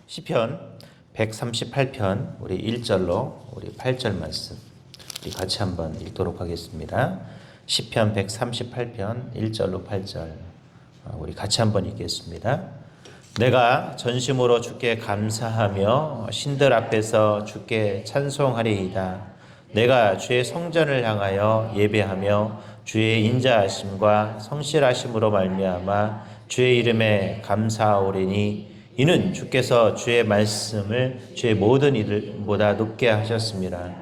시편 138편 우리 1절로 우리 8절 말씀 우리 같이 한번 읽도록 하겠습니다. 시편 138편 1절로 8절 우리 같이 한번 읽겠습니다. 내가 전심으로 주께 감사하며 신들 앞에서 주께 찬송하리이다. 내가 주의 성전을 향하여 예배하며 주의 인자하심과 성실하심으로 말미암아 주의 이름에 감사하오리니 이는 주께서 주의 말씀을 주의 모든 일보다 높게 하셨습니다.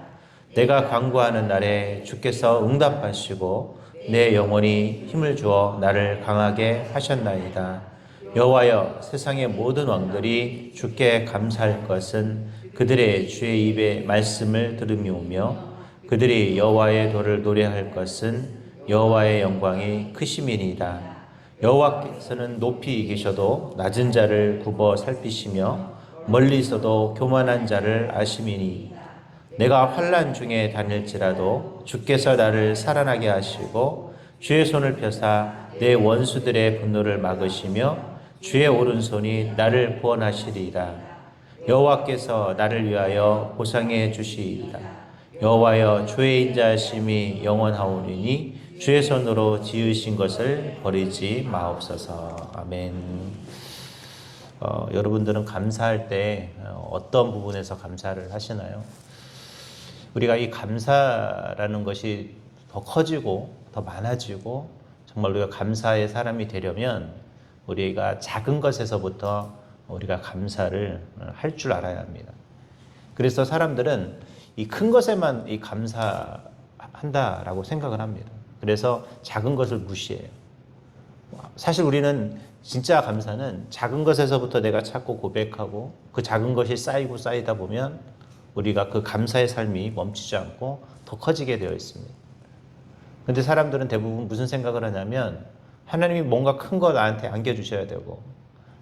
내가 간구하는 날에 주께서 응답하시고 내 영혼이 힘을 주어 나를 강하게 하셨나이다. 여호와여, 세상의 모든 왕들이 주께 감사할 것은 그들의 주의 입의 말씀을 들음이오며 그들이 여호와의 도를 노래할 것은 여호와의 영광이 크심이니이다. 여호와께서는 높이 계셔도 낮은 자를 굽어 살피시며 멀리서도 교만한 자를 아심이니 내가 환난 중에 다닐지라도 주께서 나를 살아나게 하시고 주의 손을 펴사 내 원수들의 분노를 막으시며 주의 오른손이 나를 구원하시리이다. 여호와께서 나를 위하여 보상해 주시리이다. 여호와여, 주의 인자하심이 영원하오니 주의 손으로 지으신 것을 버리지 마옵소서. 아멘. 여러분들은 감사할 때 어떤 부분에서 감사를 하시나요? 우리가 이 감사라는 것이 더 커지고 더 많아지고 정말 우리가 감사의 사람이 되려면 우리가 작은 것에서부터 우리가 감사를 할 줄 알아야 합니다. 그래서 사람들은 이 큰 것에만 이 감사한다라고 생각을 합니다. 그래서 작은 것을 무시해요. 사실 우리는 진짜 감사는 작은 것에서부터 내가 찾고 고백하고 그 작은 것이 쌓이고 쌓이다 보면 우리가 그 감사의 삶이 멈추지 않고 더 커지게 되어 있습니다. 그런데 사람들은 대부분 무슨 생각을 하냐면 하나님이 뭔가 큰 거 나한테 안겨주셔야 되고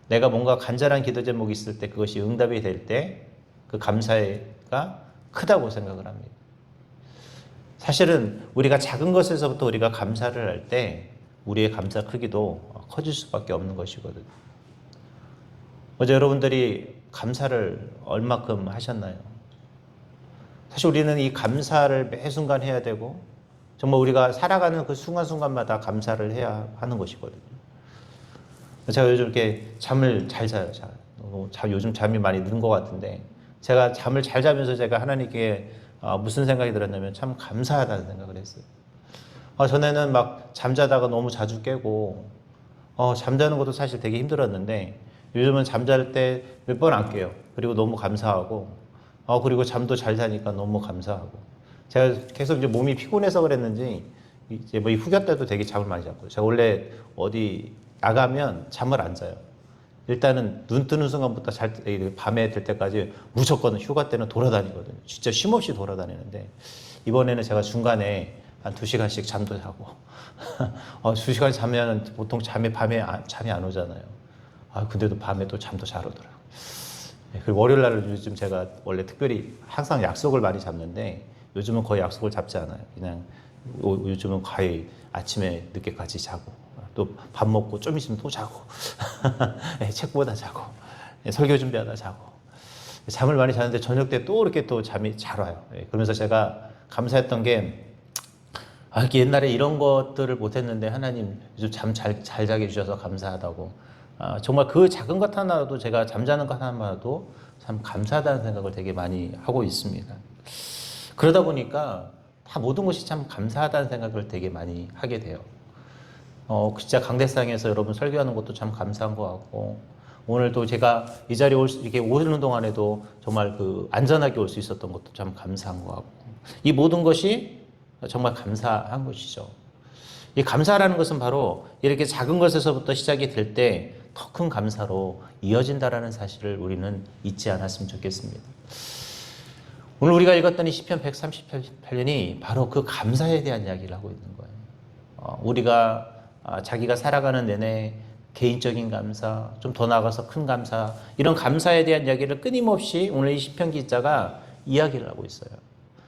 내가 뭔가 간절한 기도 제목이 있을 때 그것이 응답이 될 때 그 감사가 크다고 생각을 합니다. 사실은 우리가 작은 것에서부터 우리가 감사를 할 때 우리의 감사 크기도 커질 수밖에 없는 것이거든요. 어제 여러분들이 감사를 얼마큼 하셨나요? 사실 우리는 이 감사를 매 순간 해야 되고 정말 우리가 살아가는 그 순간순간마다 감사를 해야 하는 것이거든요. 제가 요즘 이렇게 잠을 잘 자요. 요즘 잠이 많이 는 것 같은데 제가 잠을 잘 자면서 제가 하나님께 무슨 생각이 들었냐면 참 감사하다는 생각을 했어요. 전에는 막 잠자다가 너무 자주 깨고 잠자는 것도 사실 되게 힘들었는데 요즘은 잠잘 때 몇 번 안 깨요. 그리고 너무 감사하고 그리고 잠도 잘 자니까 너무 감사하고 제가 계속 이제 몸이 피곤해서 그랬는지 이제 뭐 이 휴가 때도 되게 잠을 많이 잤고요. 제가 원래 어디 나가면 잠을 안 자요. 일단은 눈 뜨는 순간부터 밤에 될 때까지 무조건 휴가 때는 돌아다니거든요. 진짜 쉼없이 돌아다니는데 이번에는 제가 중간에 한 2시간씩 잠도 자고 2시간 자면 보통 밤에 잠이 안 오잖아요. 근데도 밤에 또 잠도 잘 오더라고요. 그리고 월요일 날은 요즘 제가 원래 특별히 항상 약속을 많이 잡는데 요즘은 거의 약속을 잡지 않아요. 그냥 요즘은 거의 아침에 늦게까지 자고 또 밥 먹고 좀 있으면 또 자고 책 보다 자고 설교 준비하다 자고 잠을 많이 자는데 저녁 때 또 이렇게 또 잠이 잘 와요. 그러면서 제가 감사했던 게 이렇게 옛날에 이런 것들을 못했는데 하나님 요즘 잠 잘 자게 해주셔서 감사하다고 정말 그 작은 것 하나라도 제가 잠자는 것 하나만도 참 감사하다는 생각을 되게 많이 하고 있습니다. 그러다 보니까 다 모든 것이 참 감사하다는 생각을 되게 많이 하게 돼요. 진짜 강대상에서 여러분 설교하는 것도 참 감사한 것 같고 오늘도 제가 이 자리에 이렇게 오는 동안에도 정말 그 안전하게 올 수 있었던 것도 참 감사한 것 같고 이 모든 것이 정말 감사한 것이죠. 이 감사라는 것은 바로 이렇게 작은 것에서부터 시작이 될 때 더 큰 감사로 이어진다라는 사실을 우리는 잊지 않았으면 좋겠습니다. 오늘 우리가 읽었던 이 시편 138편이 바로 그 감사에 대한 이야기를 하고 있는 거예요. 우리가 자기가 살아가는 내내 개인적인 감사, 좀 더 나아가서 큰 감사, 이런 감사에 대한 이야기를 끊임없이 오늘 이 시편 기자가 이야기를 하고 있어요.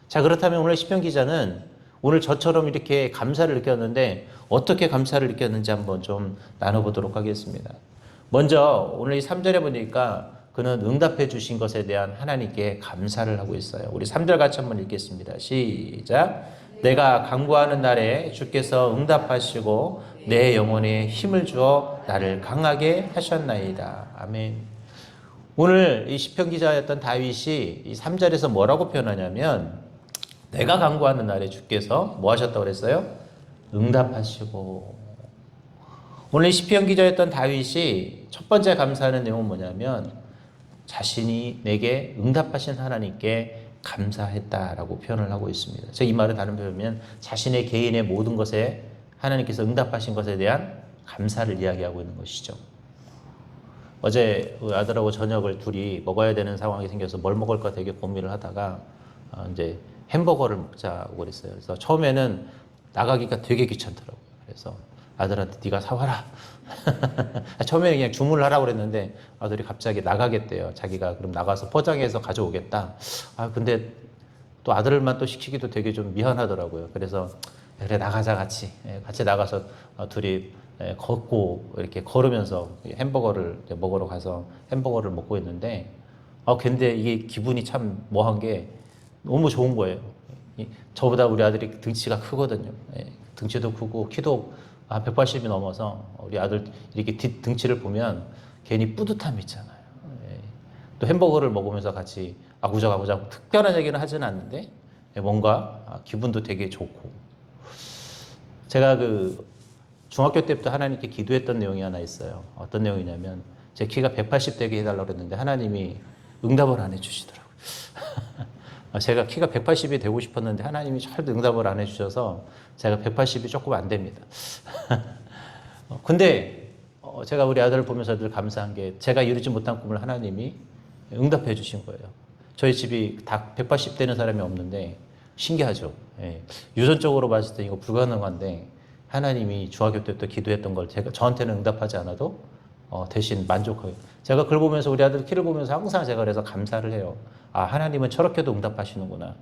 자, 그렇다면 오늘 시편 기자는 오늘 저처럼 이렇게 감사를 느꼈는데 어떻게 감사를 느꼈는지 한번 좀 나눠보도록 하겠습니다. 먼저 오늘 이 3절에 보니까 그는 응답해 주신 것에 대한 하나님께 감사를 하고 있어요. 우리 3절 같이 한번 읽겠습니다. 시작. 내가 간구하는 날에 주께서 응답하시고 내 영혼에 힘을 주어 나를 강하게 하셨나이다. 아멘. 오늘 이 시편 기자였던 다윗이 이 3절에서 뭐라고 표현하냐면 내가 간구하는 날에 주께서 뭐 하셨다고 그랬어요? 응답하시고. 오늘 시편 기자였던 다윗이 첫 번째 감사하는 내용은 뭐냐면 자신이 내게 응답하신 하나님께 감사했다라고 표현을 하고 있습니다. 제가 이 말을 다른 표현이면 자신의 개인의 모든 것에 하나님께서 응답하신 것에 대한 감사를 이야기하고 있는 것이죠. 어제 아들하고 저녁을 둘이 먹어야 되는 상황이 생겨서 뭘 먹을까 되게 고민을 하다가 이제 햄버거를 먹자고 그랬어요. 그래서 처음에는 나가기가 되게 귀찮더라고요. 그래서 아들한테 네가 사와라. 처음에는 그냥 주문을 하라고 그랬는데 아들이 갑자기 나가겠대요. 자기가 그럼 나가서 포장해서 가져오겠다. 근데 또 아들만 또 시키기도 되게 좀 미안하더라고요. 그래서 그래 나가자 같이 나가서 둘이 걷고 이렇게 걸으면서 햄버거를 먹으러 가서 햄버거를 먹고 있는데 근데 이게 기분이 참 뭐한 게 너무 좋은 거예요. 저보다 우리 아들이 등치가 크거든요. 등치도 크고 키도 180이 넘어서 우리 아들 이렇게 등치를 보면 괜히 뿌듯함이 있잖아요. 또 햄버거를 먹으면서 같이 아구작아구작 특별한 얘기는 하지는 않는데 뭔가 기분도 되게 좋고. 제가 그 중학교 때부터 하나님께 기도했던 내용이 하나 있어요. 어떤 내용이냐면 제 키가 180 되게 해달라고 그랬는데 하나님이 응답을 안 해주시더라고요. 제가 키가 180이 되고 싶었는데 하나님이 잘 응답을 안 해주셔서 제가 180이 조금 안 됩니다. 근데 제가 우리 아들을 보면서 늘 감사한 게 제가 이루지 못한 꿈을 하나님이 응답해 주신 거예요. 저희 집이 다 180 되는 사람이 없는데 신기하죠. 유전적으로 봤을 때 이거 불가능한데 하나님이 중학교 때부터 기도했던 걸 저한테는 응답하지 않아도 대신 만족해요. 제가 그걸 보면서 우리 아들 키를 보면서 항상 제가 그래서 감사를 해요. 하나님은 저렇게도 응답하시는구나.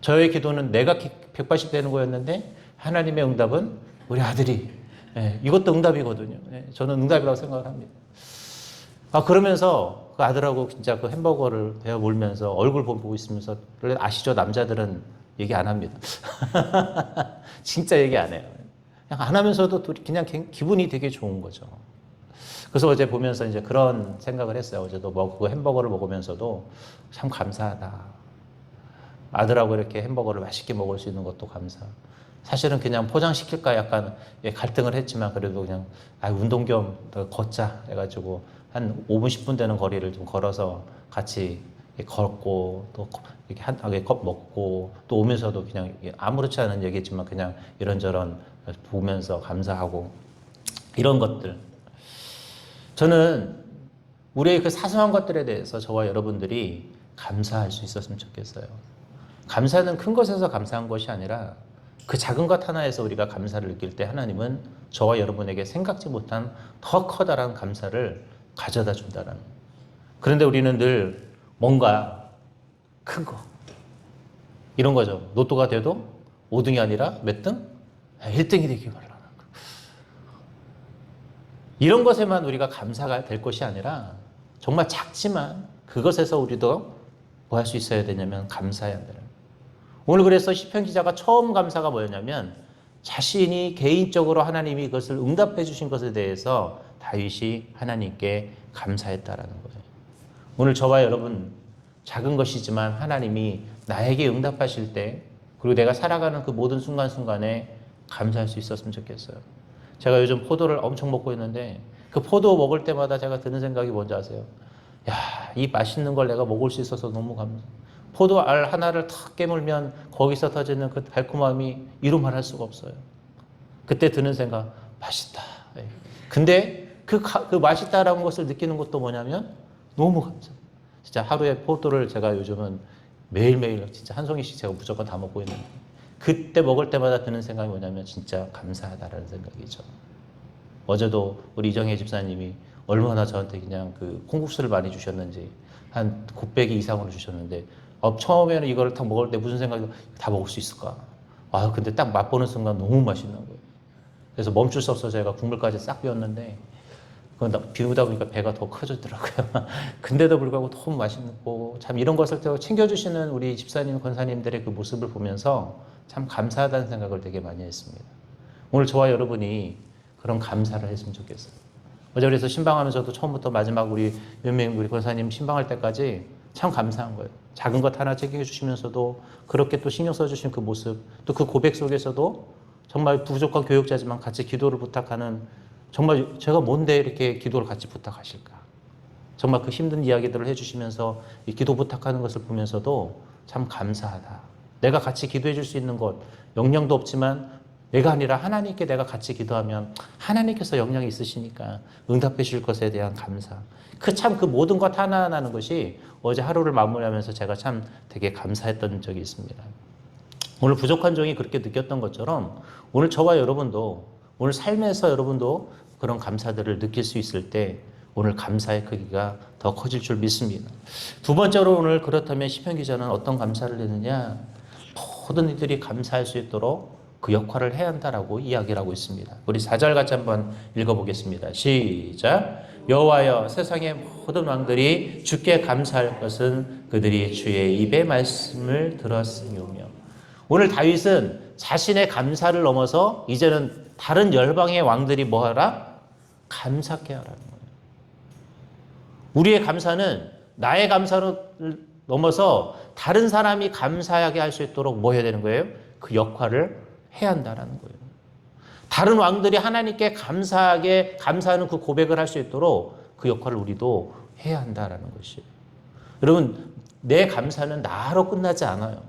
저의 기도는 내가 키 180 되는 거였는데 하나님의 응답은 우리 아들이 이것도 응답이거든요. 저는 응답이라고 생각을 합니다. 그러면서 그 아들하고 진짜 그 햄버거를 베어 물면서 얼굴 보고 있으면서 아시죠? 남자들은 얘기 안 합니다. 진짜 얘기 안 해요. 그냥 안 하면서도 그냥 기분이 되게 좋은 거죠. 그래서 어제 보면서 이제 그런 생각을 했어요. 어제도 그 햄버거를 먹으면서도 참 감사하다. 아들하고 이렇게 햄버거를 맛있게 먹을 수 있는 것도 감사. 사실은 그냥 포장시킬까 약간 갈등을 했지만 그래도 그냥 운동 겸 걷자 해가지고 한 5분 10분 되는 거리를 좀 걸어서 같이 걷고 또 이렇게 한 컵 먹고 또 오면서도 그냥 아무렇지 않은 얘기지만 그냥 이런저런 보면서 감사하고 이런 것들. 저는 우리의 그 사소한 것들에 대해서 저와 여러분들이 감사할 수 있었으면 좋겠어요. 감사는 큰 것에서 감사한 것이 아니라 그 작은 것 하나에서 우리가 감사를 느낄 때 하나님은 저와 여러분에게 생각지 못한 더 커다란 감사를 가져다 준다는. 그런데 우리는 늘 뭔가 큰 거 이런 거죠. 로또가 돼도 5등이 아니라 몇 등? 1등이 되기 바라는 거. 이런 것에만 우리가 감사가 될 것이 아니라 정말 작지만 그것에서 우리도 뭐 할 수 있어야 되냐면 감사해야 한다는 거예요. 오늘 그래서 시편 기자가 처음 감사가 뭐였냐면 자신이 개인적으로 하나님이 그것을 응답해 주신 것에 대해서 다윗이 하나님께 감사했다라는 거예요. 오늘 저와 여러분 작은 것이지만 하나님이 나에게 응답하실 때 그리고 내가 살아가는 그 모든 순간순간에 감사할 수 있었으면 좋겠어요. 제가 요즘 포도를 엄청 먹고 있는데 그 포도 먹을 때마다 제가 드는 생각이 뭔지 아세요? 이 맛있는 걸 내가 먹을 수 있어서 너무 감사. 포도 알 하나를 탁 깨물면 거기서 터지는 그 달콤함이 이루 말할 수가 없어요. 그때 드는 생각, 맛있다. 근데 그 맛있다라는 것을 느끼는 것도 뭐냐면 너무 감사. 진짜 하루에 포도를 제가 요즘은 매일매일 진짜 한 송이씩 제가 무조건 다 먹고 있는데 그때 먹을 때마다 드는 생각이 뭐냐면 진짜 감사하다라는 생각이죠. 어제도 우리 이정혜 집사님이 얼마나 저한테 그냥 그 콩국수를 많이 주셨는지 한 곱빼기 이상으로 주셨는데 처음에는 이거를 딱 먹을 때 무슨 생각이 다 먹을 수 있을까? 근데 딱 맛보는 순간 너무 맛있는 거예요. 그래서 멈출 수 없어서 제가 국물까지 싹 비웠는데 비우다 보니까 배가 더 커졌더라고요. 근데도 불구하고 너무 맛있고 참 이런 것을 또 챙겨주시는 우리 집사님, 권사님들의 그 모습을 보면서 참 감사하다는 생각을 되게 많이 했습니다. 오늘 저와 여러분이 그런 감사를 했으면 좋겠어요. 어제 그래서 신방하면서도 처음부터 마지막 우리 권사님 신방할 때까지 참 감사한 거예요. 작은 것 하나 챙겨주시면서도 그렇게 또 신경 써주신 그 모습, 또 그 고백 속에서도 정말 부족한 교육자지만 같이 기도를 부탁하는, 정말 제가 뭔데 이렇게 기도를 같이 부탁하실까. 정말 그 힘든 이야기들을 해주시면서 이 기도 부탁하는 것을 보면서도 참 감사하다. 내가 같이 기도해 줄 수 있는 것, 역량도 없지만 내가 아니라 하나님께 내가 같이 기도하면 하나님께서 역량이 있으시니까 응답해 주실 것에 대한 감사. 그 모든 것 하나하나는 것이 어제 하루를 마무리하면서 제가 참 되게 감사했던 적이 있습니다. 오늘 부족한 종이 그렇게 느꼈던 것처럼 오늘 저와 여러분도 오늘 삶에서 여러분도 그런 감사들을 느낄 수 있을 때 오늘 감사의 크기가 더 커질 줄 믿습니다. 두 번째로 오늘 그렇다면 시편 기자는 어떤 감사를 했느냐? 모든 이들이 감사할 수 있도록 그 역할을 해야 한다라고 이야기를 하고 있습니다. 우리 4절 같이 한번 읽어보겠습니다. 시작. 여호와여, 세상의 모든 왕들이 주께 감사할 것은 그들이 주의 입의 말씀을 들었으며. 오늘 다윗은 자신의 감사를 넘어서 이제는 다른 열방의 왕들이 뭐하라? 감사케 하라는 거예요. 우리의 감사는 나의 감사를 넘어서 다른 사람이 감사하게 할 수 있도록 뭐 해야 되는 거예요? 그 역할을 해야 한다는 거예요. 다른 왕들이 하나님께 감사하는 그 고백을 할 수 있도록 그 역할을 우리도 해야 한다는 것이에요. 여러분, 내 감사는 나로 끝나지 않아요.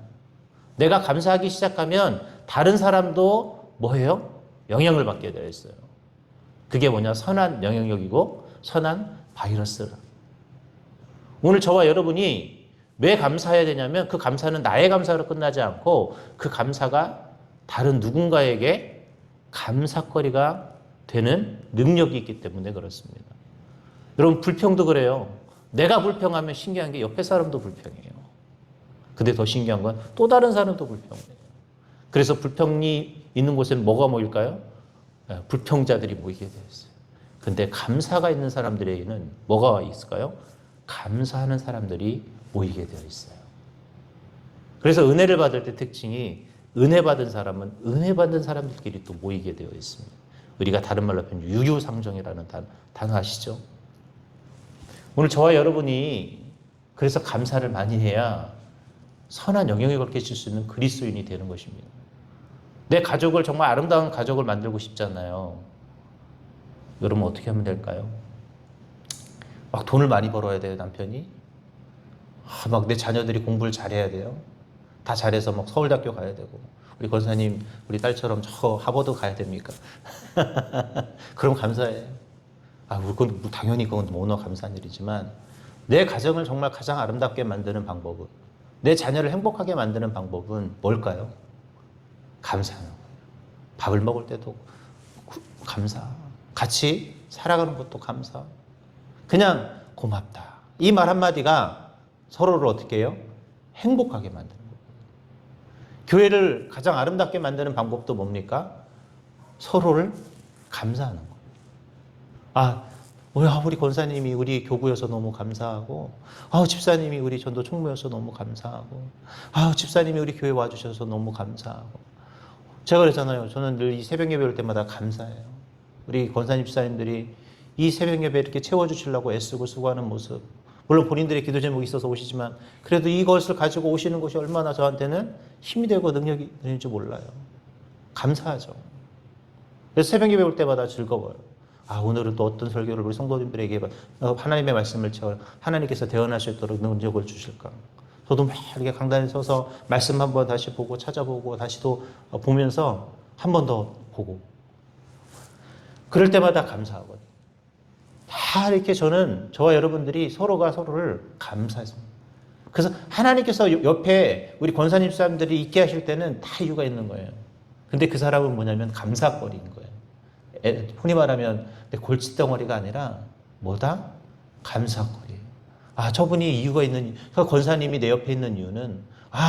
내가 감사하기 시작하면 다른 사람도 뭐예요? 영향을 받게 되어 있어요. 그게 뭐냐? 선한 영향력이고 선한 바이러스라. 오늘 저와 여러분이 왜 감사해야 되냐면 그 감사는 나의 감사로 끝나지 않고 그 감사가 다른 누군가에게 감사거리가 되는 능력이 있기 때문에 그렇습니다. 여러분, 불평도 그래요. 내가 불평하면 신기한 게 옆에 사람도 불평해요. 근데 더 신기한 건 또 다른 사람도 불평해요. 그래서 불평이 있는 곳엔 뭐가 모일까요? 불평자들이 모이게 되어 있어요. 근데 감사가 있는 사람들에게는 뭐가 있을까요? 감사하는 사람들이 모이게 되어 있어요. 그래서 은혜를 받을 때 특징이 은혜 받은 사람은 은혜 받은 사람들끼리 또 모이게 되어 있습니다. 우리가 다른 말로 표현 유유상종이라는 단어 아시죠? 오늘 저와 여러분이 그래서 감사를 많이 해야 선한 영향력을 끼칠 수 있는 그리스도인이 되는 것입니다. 내 가족을 정말 아름다운 가족을 만들고 싶잖아요. 여러분 어떻게 하면 될까요? 막 돈을 많이 벌어야 돼요, 남편이. 막 내 자녀들이 공부를 잘해야 돼요. 다 잘해서 막 서울대학교 가야 되고. 우리 권사님, 우리 딸처럼 저 하버드 가야 됩니까? 그럼 감사해요. 그건 당연히 그건 너무나 감사한 일이지만 내 가정을 정말 가장 아름답게 만드는 방법은, 내 자녀를 행복하게 만드는 방법은 뭘까요? 감사하는 거예요. 밥을 먹을 때도 감사. 같이 살아가는 것도 감사. 그냥 고맙다. 이 말 한마디가 서로를 어떻게 해요? 행복하게 만드는 거예요. 교회를 가장 아름답게 만드는 방법도 뭡니까? 서로를 감사하는 거예요. 우리 권사님이 우리 교구여서 너무 감사하고, 집사님이 우리 전도 총무여서 너무 감사하고, 집사님이 우리 교회 와주셔서 너무 감사하고. 제가 그랬잖아요. 저는 늘 이 새벽 예배 올 때마다 감사해요. 우리 권사님 집사님들이 이 새벽 예배 이렇게 채워주시려고 애쓰고 수고하는 모습. 물론 본인들의 기도 제목이 있어서 오시지만 그래도 이것을 가지고 오시는 것이 얼마나 저한테는 힘이 되고 능력이 되는지 몰라요. 감사하죠. 그래서 새벽 예배 올 때마다 즐거워요. 오늘은 또 어떤 설교를 우리 성도님들에게 하나님의 말씀을 하나님께서 대언할 수 있도록 능력을 주실까. 저도 막 이렇게 강단에 서서 말씀 한번 다시 보고 찾아보고 다시 또 보면서 한 번 더 보고 그럴 때마다 감사하거든요. 다 이렇게 저와 여러분들이 서로가 서로를 감사했습니다. 그래서 하나님께서 옆에 우리 권사님 사람들이 있게 하실 때는 다 이유가 있는 거예요. 근데 그 사람은 뭐냐면 감사거리인 거예요. 흔히 말하면 내 골칫덩어리가 아니라 뭐다? 감사거리예요. 저분이 이유가 있는, 권사님이 내 옆에 있는 이유는,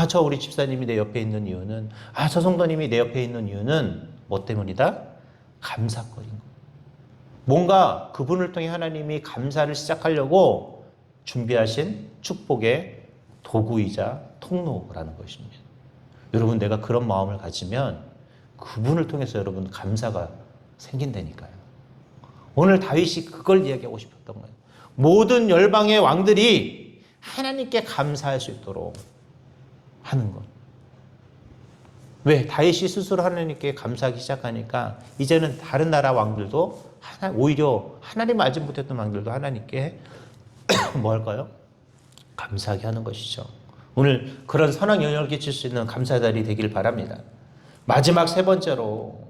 저 우리 집사님이 내 옆에 있는 이유는, 저 성도님이 내 옆에 있는 이유는 뭐 때문이다? 감사거리인 거예요. 뭔가 그분을 통해 하나님이 감사를 시작하려고 준비하신 축복의 도구이자 통로라는 것입니다. 여러분, 내가 그런 마음을 가지면 그분을 통해서 여러분 감사가 생긴다니까요. 오늘 다윗이 그걸 이야기하고 싶었던 거예요. 모든 열방의 왕들이 하나님께 감사할 수 있도록 하는 것. 왜? 다윗이 스스로 하나님께 감사하기 시작하니까 이제는 다른 나라 왕들도 오히려 하나님 알지 못했던 왕들도 하나님께 뭐 할까요? 감사하게 하는 것이죠. 오늘 그런 선한 영향을 끼칠 수 있는 감사의 달이 되길 바랍니다. 마지막 세 번째로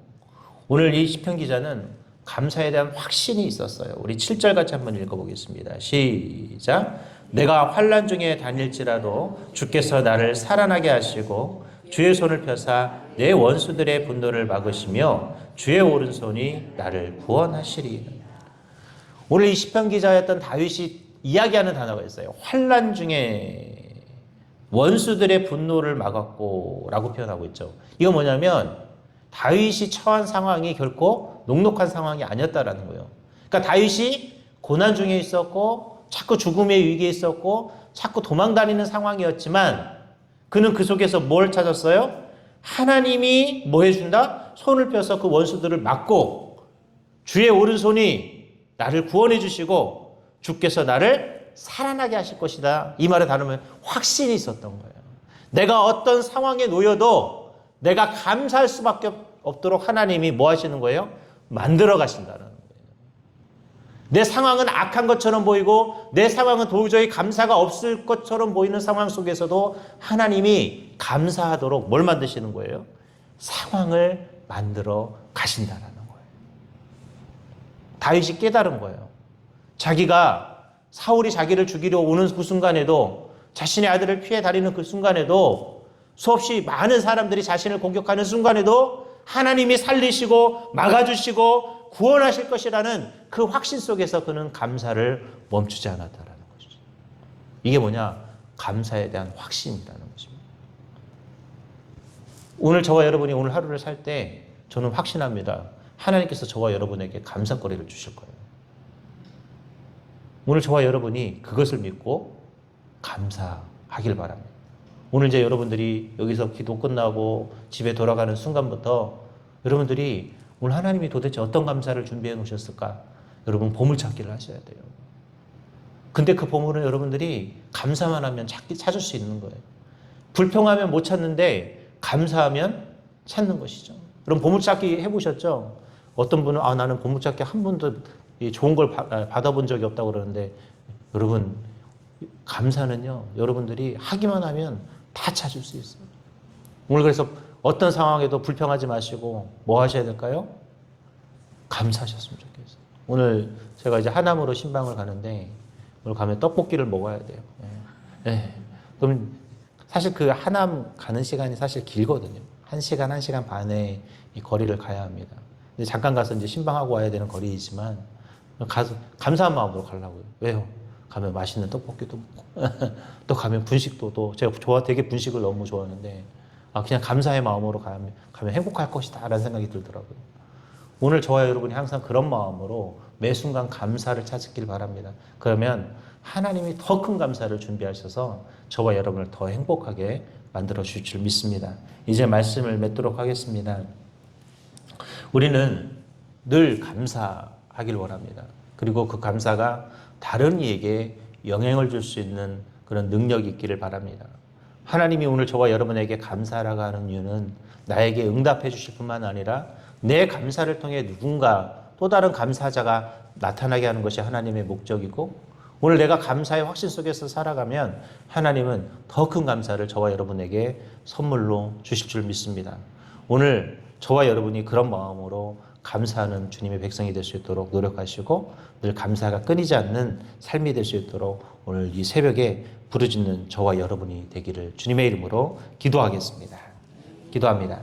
오늘 이 시편 기자는 감사에 대한 확신이 있었어요. 우리 7절 같이 한번 읽어보겠습니다. 시작. 내가 환난 중에 다닐지라도 주께서 나를 살아나게 하시고 주의 손을 펴사 내 원수들의 분노를 막으시며 주의 오른손이 나를 구원하시리. 오늘 이 시편 기자였던 다윗이 이야기하는 단어가 있어요. 환난 중에 원수들의 분노를 막았고 라고 표현하고 있죠. 이거 뭐냐면 다윗이 처한 상황이 결코 녹록한 상황이 아니었다라는 거예요. 그러니까 다윗이 고난 중에 있었고 자꾸 죽음의 위기에 있었고 자꾸 도망다니는 상황이었지만 그는 그 속에서 뭘 찾았어요? 하나님이 뭐 해준다? 손을 펴서 그 원수들을 막고 주의 오른손이 나를 구원해 주시고 주께서 나를 살아나게 하실 것이다. 이 말을 다루면 확신이 있었던 거예요. 내가 어떤 상황에 놓여도 내가 감사할 수밖에 없도록 하나님이 뭐 하시는 거예요? 만들어 가신다는 거예요. 내 상황은 악한 것처럼 보이고 내 상황은 도저히 감사가 없을 것처럼 보이는 상황 속에서도 하나님이 감사하도록 뭘 만드시는 거예요? 상황을 만들어 가신다는 거예요. 다윗이 깨달은 거예요. 자기가 사울이 자기를 죽이려 오는 그 순간에도 자신의 아들을 피해 다니는 그 순간에도 수없이 많은 사람들이 자신을 공격하는 순간에도 하나님이 살리시고 막아주시고 구원하실 것이라는 그 확신 속에서 그는 감사를 멈추지 않았다라는 것이죠. 이게 뭐냐? 감사에 대한 확신이라는 것입니다. 오늘 저와 여러분이 오늘 하루를 살 때 저는 확신합니다. 하나님께서 저와 여러분에게 감사거리를 주실 거예요. 오늘 저와 여러분이 그것을 믿고 감사하길 바랍니다. 오늘 이제 여러분들이 여기서 기도 끝나고 집에 돌아가는 순간부터 여러분들이 오늘 하나님이 도대체 어떤 감사를 준비해 놓으셨을까? 여러분 보물찾기를 하셔야 돼요. 근데 그 보물은 여러분들이 감사만 하면 찾을 수 있는 거예요. 불평하면 못 찾는데 감사하면 찾는 것이죠. 여러분 보물찾기 해보셨죠? 어떤 분은 나는 보물찾기 한 번도 좋은 걸 받아본 적이 없다고 그러는데 여러분 감사는요 여러분들이 하기만 하면 다 찾을 수 있어요. 오늘 그래서 어떤 상황에도 불평하지 마시고 뭐 하셔야 될까요? 감사하셨으면 좋겠어요. 오늘 제가 이제 하남으로 신방을 가는데 오늘 가면 떡볶이를 먹어야 돼요. 네. 그럼 사실 그 하남 가는 시간이 사실 길거든요. 1시간, 1시간 반의 이 거리를 가야 합니다. 근데 잠깐 가서 이제 신방하고 와야 되는 거리이지만 가서 감사한 마음으로 가려고요. 왜요? 가면 맛있는 떡볶이도 먹고 또 가면 분식도 또 제가 되게 분식을 너무 좋아하는데 그냥 감사의 마음으로 가면 행복할 것이다 라는 생각이 들더라고요. 오늘 저와 여러분이 항상 그런 마음으로 매 순간 감사를 찾길 바랍니다. 그러면 하나님이 더 큰 감사를 준비하셔서 저와 여러분을 더 행복하게 만들어 주실 줄 믿습니다. 이제 말씀을 맺도록 하겠습니다. 우리는 늘 감사하길 원합니다. 그리고 그 감사가 다른 이에게 영향을 줄 수 있는 그런 능력이 있기를 바랍니다. 하나님이 오늘 저와 여러분에게 감사라고 하는 이유는 나에게 응답해 주실 뿐만 아니라 내 감사를 통해 누군가 또 다른 감사자가 나타나게 하는 것이 하나님의 목적이고 오늘 내가 감사의 확신 속에서 살아가면 하나님은 더 큰 감사를 저와 여러분에게 선물로 주실 줄 믿습니다. 오늘 저와 여러분이 그런 마음으로 감사하는 주님의 백성이 될 수 있도록 노력하시고 늘 감사가 끊이지 않는 삶이 될 수 있도록 오늘 이 새벽에 부르짖는 저와 여러분이 되기를 주님의 이름으로 기도하겠습니다. 기도합니다.